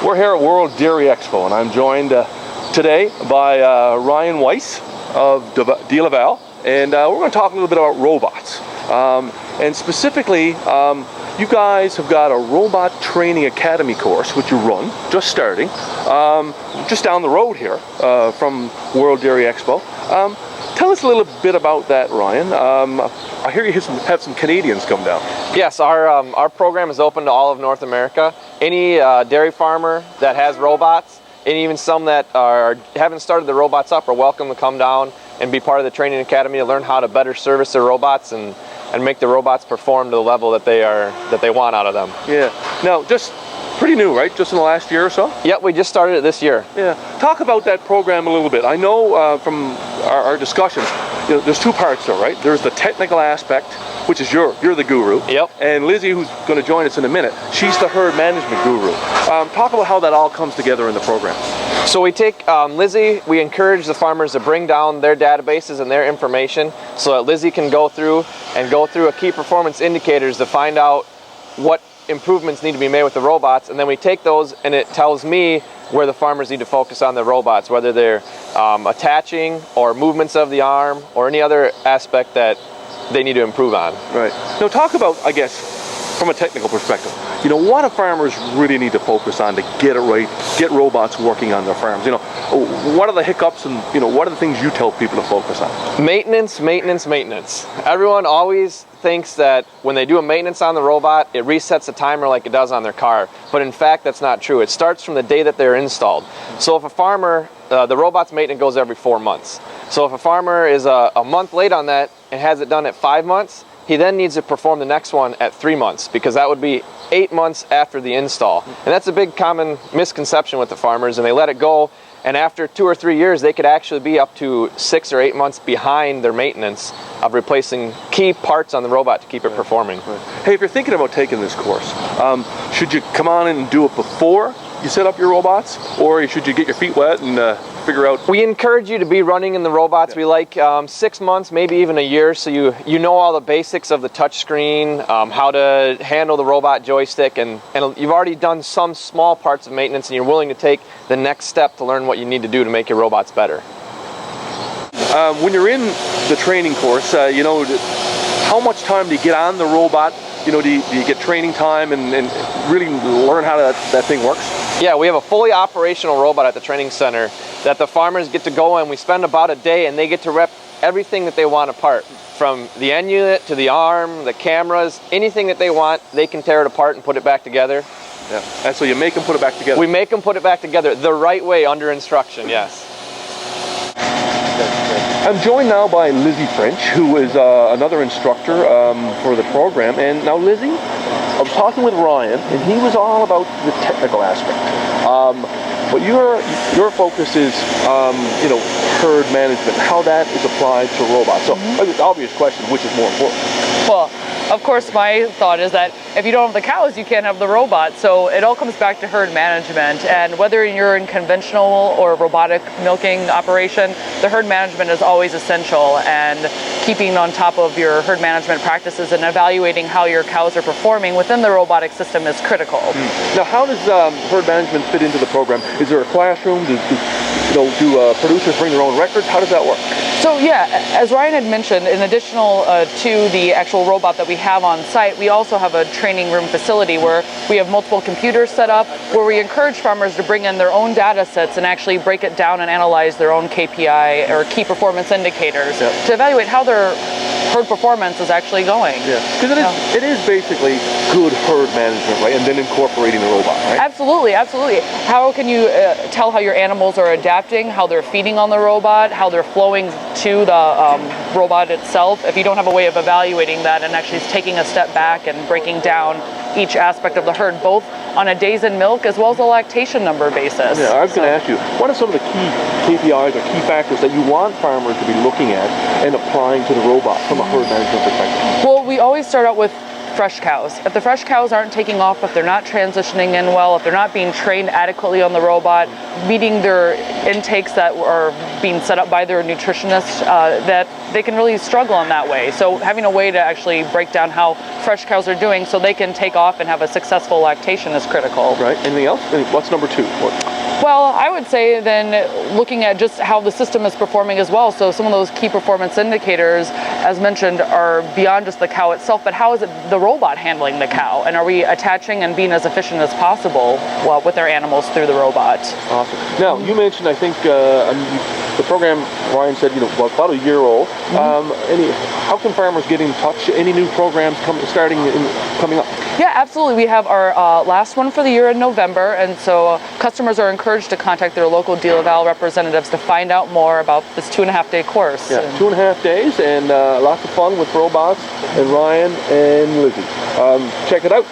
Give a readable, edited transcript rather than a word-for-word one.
We're here at World Dairy Expo, and I'm joined today by Ryan Weis of DeLaval, and we're going to talk a little bit about robots. And specifically, you guys have got a Robot Training Academy course, which you run, just starting, just down the road here from World Dairy Expo. Tell us a little bit about that, Ryan. I hear you have some Canadians come down. Yes, our program is open to all of North America. Any dairy farmer that has robots, and even some that haven't started the robots up, are welcome to come down and be part of the training academy to learn how to better service their robots and make the robots perform to the level that they want out of them. Yeah. Now, just pretty new, right? Just in the last year or so? Yep, we just started it this year. Yeah. Talk about that program a little bit. I know from our discussions, you know, there's two parts though, right? There's the technical aspect, which is you're the guru. Yep. And Lizzy, who's going to join us in a minute, she's the herd management guru. Talk about how that all comes together in the program. So we take Lizzy, we encourage the farmers to bring down their databases and their information so that Lizzy can go through a key performance indicators to find out what improvements need to be made with the robots, and then we take those and it tells me where the farmers need to focus on the robots, whether they're attaching or movements of the arm or any other aspect that they need to improve on. Right. Now talk about, I guess, from a technical perspective, you know, what do farmers really need to focus on to get it right, get robots working on their farms? You know, what are the hiccups and, you know, what are the things you tell people to focus on? Maintenance, maintenance, maintenance. Everyone always thinks that when they do a maintenance on the robot, it resets the timer like it does on their car. But in fact, that's not true. It starts from the day that they're installed. So if a farmer, the robot's maintenance goes every 4 months. So if a farmer is a month late on that and has it done at 5 months, he then needs to perform the next one at 3 months, because that would be 8 months after the install. And that's a big common misconception with the farmers, and they let it go, and after 2 or 3 years they could actually be up to 6 or 8 months behind their maintenance of replacing key parts on the robot to keep it performing. Right. Hey, if you're thinking about taking this course, should you come on and do it before you set up your robots, or should you get your feet wet and figure out? We encourage you to be running in the robots. Yeah. We like 6 months, maybe even a year, so you know all the basics of the touch screen, how to handle the robot joystick, and you've already done some small parts of maintenance, and you're willing to take the next step to learn what you need to do to make your robots better. When you're in the training course, you know, how much time do you get on the robot? You know, do you get training time and really learn how that thing works? Yeah, we have a fully operational robot at the training center that the farmers get to go in. We spend about a day and they get to rep everything that they want apart. From the end unit to the arm, the cameras, anything that they want, they can tear it apart and put it back together. Yeah, and so you make them put it back together? We make them put it back together the right way under instruction, yes. I'm joined now by Lizzy French, who is another instructor for the program. And now, Lizzy, I was talking with Ryan, and he was all about the technical aspect. But your focus is, you know, herd management, how that is applied to robots. So, the obvious question, which is more important? Well, of course, my thought is that if you don't have the cows, you can't have the robot. So it all comes back to herd management. And whether you're in conventional or robotic milking operation, the herd management is always essential. And keeping on top of your herd management practices and evaluating how your cows are performing within the robotic system is critical. Now, how does herd management fit into the program? Is there a classroom? Do producers bring their own records? How does that work? So yeah, as Ryan had mentioned, in additional to the actual robot that we have on site, we also have a training room facility where we have multiple computers set up, where we encourage farmers to bring in their own data sets and actually break it down and analyze their own KPI or key performance indicators to evaluate how their herd performance is actually going. Yeah, because it is basically good herd management, right? And then incorporating the robot, right? Absolutely, absolutely. How can you tell how your animals are adapting, how they're feeding on the robot, how they're flowing to the robot itself, if you don't have a way of evaluating that and actually taking a step back and breaking down each aspect of the herd, both on a days in milk as well as a lactation number basis. Yeah, I was going to ask you, what are some of the key KPIs or key factors that you want farmers to be looking at and applying to the robot from a herd management perspective? Well, we always start out with fresh cows. If the fresh cows aren't taking off, if they're not transitioning in well, if they're not being trained adequately on the robot, meeting their intakes that are being set up by their nutritionist, that they can really struggle in that way. So having a way to actually break down how fresh cows are doing so they can take off and have a successful lactation is critical. Right. Anything else? What's number 2? Well, I would say then looking at just how the system is performing as well. So some of those key performance indicators, as mentioned, are beyond just the cow itself, but how is it the robot handling the cow? And are we attaching and being as efficient as possible with our animals through the robot? Awesome. Now, you mentioned, I think, the program, Ryan said, about a year old. How can farmers get in touch? Any new programs coming up? Yeah, absolutely. We have our last one for the year in November, and so customers are encouraged to contact their local DeLaval representatives to find out more about this 2.5-day course. Yeah, 2.5 days, and lots of fun with robots and Ryan and Lizzy. Check it out.